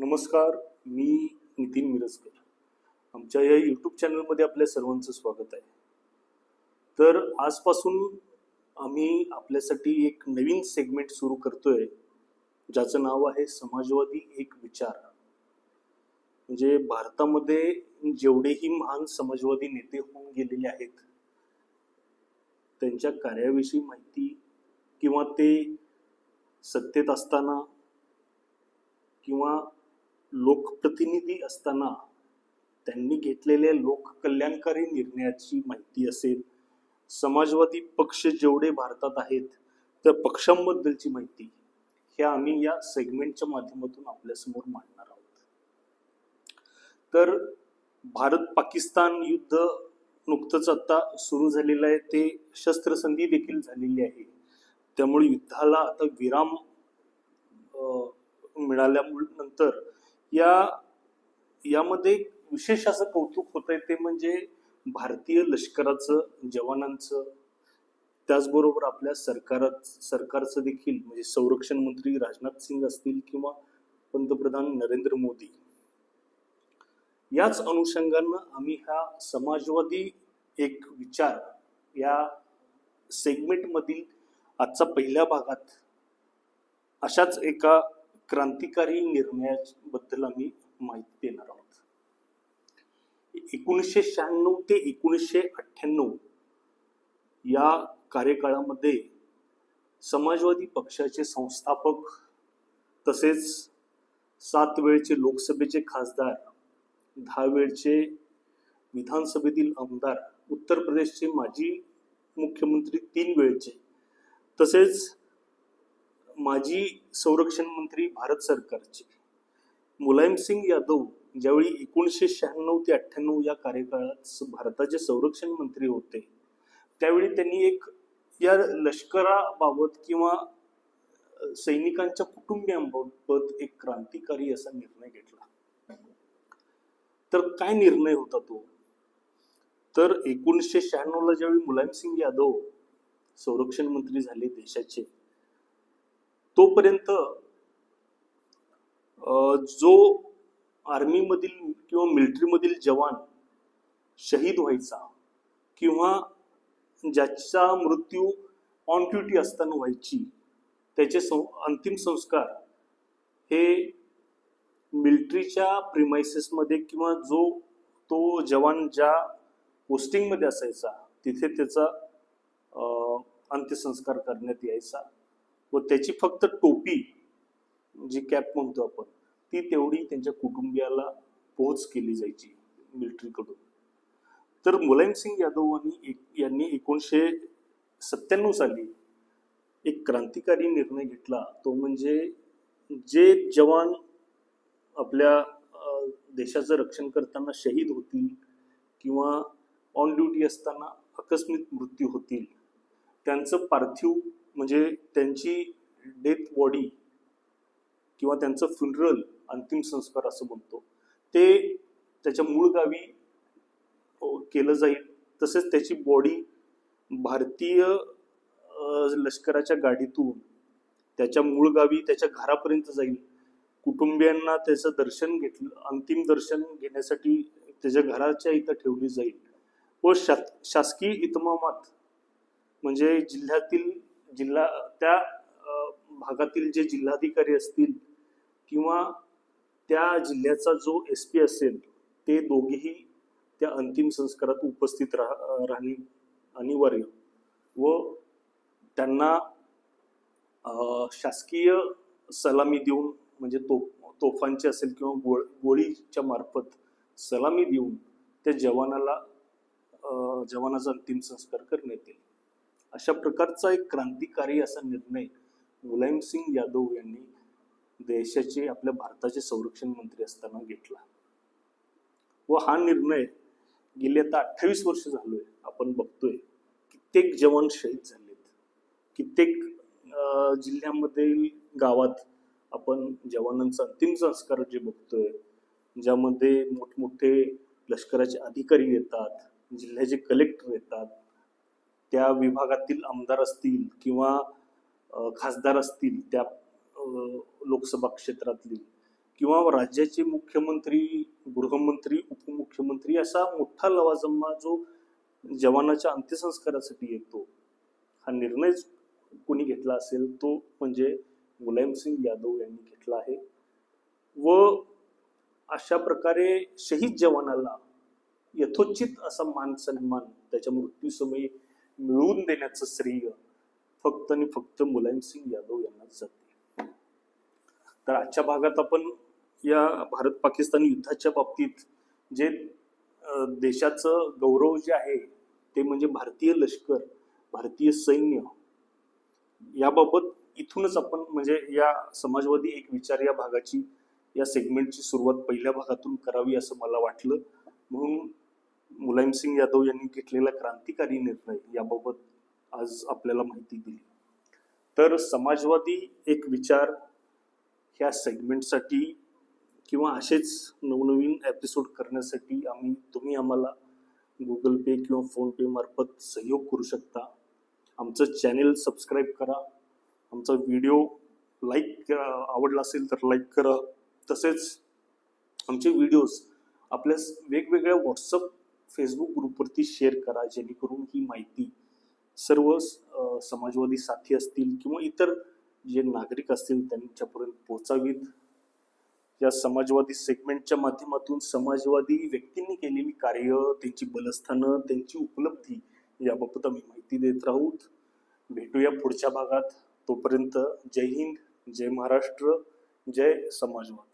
नमस्कार, मी नितीन मिरजकर. आमच्या या यूट्यूब चॅनलमध्ये आपल्या सर्वांचं स्वागत आहे. तर आजपासून आम्ही आपल्यासाठी एक नवीन सेगमेंट सुरू करतोय, ज्याचं नाव आहे समाजवादी एक विचार. म्हणजे भारतामध्ये जेवढेही महान समाजवादी नेते होऊन गेलेले आहेत, त्यांच्या कार्याविषयी माहिती किंवा ते सत्तेत असताना किंवा लोकप्रतिनिधी असताना त्यांनी घेतलेल्या लोककल्याणकारी निर्णयाची माहिती असेल, समाजवादी पक्ष जेवढे भारतात आहेत त्या पक्षांबद्दलची माहिती, हे आम्ही या सेगमेंटच्या माध्यमातून आपल्यासमोर मांडणार आहोत. तर भारत पाकिस्तान युद्ध नुकतंच आता सुरू झालेलं आहे, ते शस्त्रसंधी देखील झालेली आहे. त्यामुळे युद्धाला आता विराम मिळाल्यानंतर यामध्ये विशेष असं कौतुक होत आहे, ते म्हणजे भारतीय लष्कराचं, जवानांचं, त्याचबरोबर आपल्या सरकारचं देखील, म्हणजे संरक्षण मंत्री राजनाथ सिंग असतील किंवा पंतप्रधान नरेंद्र मोदी. याच अनुषंगानं आम्ही हा समाजवादी एक विचार या सेगमेंटमधील आजचा पहिल्या भागात अशाच एका क्रांतिकारी निर्णयाबद्दल आम्ही माहिती देणार आहोत. 1996 ते 1998 या कार्यकाळामध्ये समाजवादी पक्षाचे संस्थापक, तसेच 7 वेळचे लोकसभेचे खासदार, 10 वेळचे विधानसभेतील आमदार, उत्तर प्रदेशचे माजी मुख्यमंत्री 3 वेळचे, तसेच माजी संरक्षण मंत्री भारत सरकारचे मुलायम सिंग यादव ज्यावेळी 1996 ते 98 या कार्यकाळात भारताचे संरक्षण मंत्री होते, त्यावेळी त्यांनी एक या लष्कराबाबत किंवा सैनिकांच्या कुटुंबियांबाबत एक क्रांतिकारी असा निर्णय घेतला. तर काय निर्णय होता तो? तर 1996 ला ज्यावेळी मुलायम सिंग यादव संरक्षण मंत्री झाले देशाचे, तोपर्यंत जो आर्मी मधील किंवा मिलिटरी मधील जवान शहीद व्हायचा किंवा ज्याचा मृत्यू ऑन ड्युटी असताना व्हायची, त्याचे अंतिम संस्कार हे मिलिटरीच्या प्रिमाइसेस मध्ये किंवा तो जवान ज्या पोस्टिंग मध्ये असायचा तिथे त्याचा अंत्यसंस्कार करण्यात यायचा व त्याची फक्त टोपी, जी कॅप म्हणतो आपण, ती तेवढी त्यांच्या कुटुंबियाला पोहोच केली जायची मिलिटरीकडून. तर मुलायम सिंग यादव यांनी 1997 साली एक क्रांतिकारी निर्णय घेतला. तो म्हणजे जे जवान आपल्या देशाचं रक्षण करताना शहीद होतील किंवा ऑन ड्युटी असताना आकस्मिक मृत्यू होतील, त्यांचं पार्थिव, म्हणजे त्यांची डेथ बॉडी किंवा त्यांचं फ्युनरल, अंतिम संस्कार असं म्हणतो, ते त्याच्या मूळ गावी केलं जाईल. तसेच त्याची बॉडी भारतीय लष्कराच्या गाडीतून त्याच्या मूळ गावी, त्याच्या घरापर्यंत जाईल. कुटुंबियांना त्याचं दर्शन अंतिम दर्शन घेण्यासाठी त्याच्या घराच्या इथं ठेवली जाईल व शासकीय इतमामात, म्हणजे त्या भागातील जे जिल्हाधिकारी असतील किंवा त्या जिल्ह्याचा जो SP असेल, ते दोघेही त्या अंतिम संस्कारात उपस्थित राहणे अनिवार्य व त्यांना शासकीय सलामी देऊन, म्हणजे तोफांची असेल किंवा गोळीच्या मार्फत सलामी देऊन त्या जवानाचा अंतिम संस्कार करण्यात येईल. अशा प्रकारचा एक क्रांतिकारी असा निर्णय मुलायम सिंग यादव यांनी देशाचे, आपल्या भारताचे संरक्षण मंत्री असताना घेतला व हा निर्णय गेले आता 28 वर्ष झालोय आपण बघतोय. कित्येक जवान शहीद झालेत, कित्येक जिल्ह्यामध्ये, गावात आपण जवानांचा अंतिम संस्कार जे बघतोय, ज्यामध्ये मोठमोठे लष्कराचे अधिकारी येतात, जिल्ह्याचे कलेक्टर येतात, त्या विभागातील आमदार असतील किंवा खासदार असतील त्या लोकसभा क्षेत्रातली, किंवा राज्याचे मुख्यमंत्री, गृहमंत्री, उपमुख्यमंत्री असा मोठा लवाजमा जो जवानाच्या अंत्यसंस्कारासाठी येतो, हा निर्णय कोणी घेतला असेल तो म्हणजे मुलायमसिंग यादव यांनी घेतला आहे. व अशा प्रकारे शहीद जवानाला यथोचित असा मान सन्मान त्याच्या मृत्यूसमयी मिळवून देण्याचं श्रेय फक्त आणि फक्त मुलायमसिंग यादव यांनाच जाते. तर आजच्या भागात आपण या भारत पाकिस्तान युद्धाच्या बाबतीत जे देशाचं गौरव जे आहे ते म्हणजे भारतीय लष्कर, भारतीय सैन्य, याबाबत इथूनच आपण म्हणजे या समाजवादी एक विचार या भागाची, या सेगमेंटची सुरुवात पहिल्या भागातून करावी असं मला वाटलं. म्हणून मुलायमसिंग यादव यांनी घेतलेला क्रांतिकारी निर्णय याबाबत आज आपल्याला माहिती दिली. तर समाजवादी एक विचार ह्या सेगमेंटसाठी किंवा असेच नवनवीन एपिसोड करण्यासाठी तुम्ही आम्हाला गुगल पे किंवा फोन पे मार्फत सहयोग करू शकता. आमचं चॅनेल सबस्क्राईब करा, आमचा व्हिडिओ आवडला असेल तर लाईक करा. तसेच आमचे व्हिडिओज आपल्या वेगवेगळ्या व्हॉट्सअप, फेसबुक ग्रुपवरती शेअर करा, जेणेकरून ही माहिती सर्व समाजवादी साथी असतील किंवा इतर जे नागरिक असतील त्यांच्यापर्यंत पोहोचावीत. या समाजवादी सेगमेंटच्या माध्यमातून समाजवादी व्यक्तींनी केलेली कार्य, त्यांची बलस्थानं, त्यांची उपलब्धी याबाबत आम्ही माहिती देत राहूत. भेटूया पुढच्या भागात. तोपर्यंत जय हिंद, जय महाराष्ट्र, जय समाजवाद.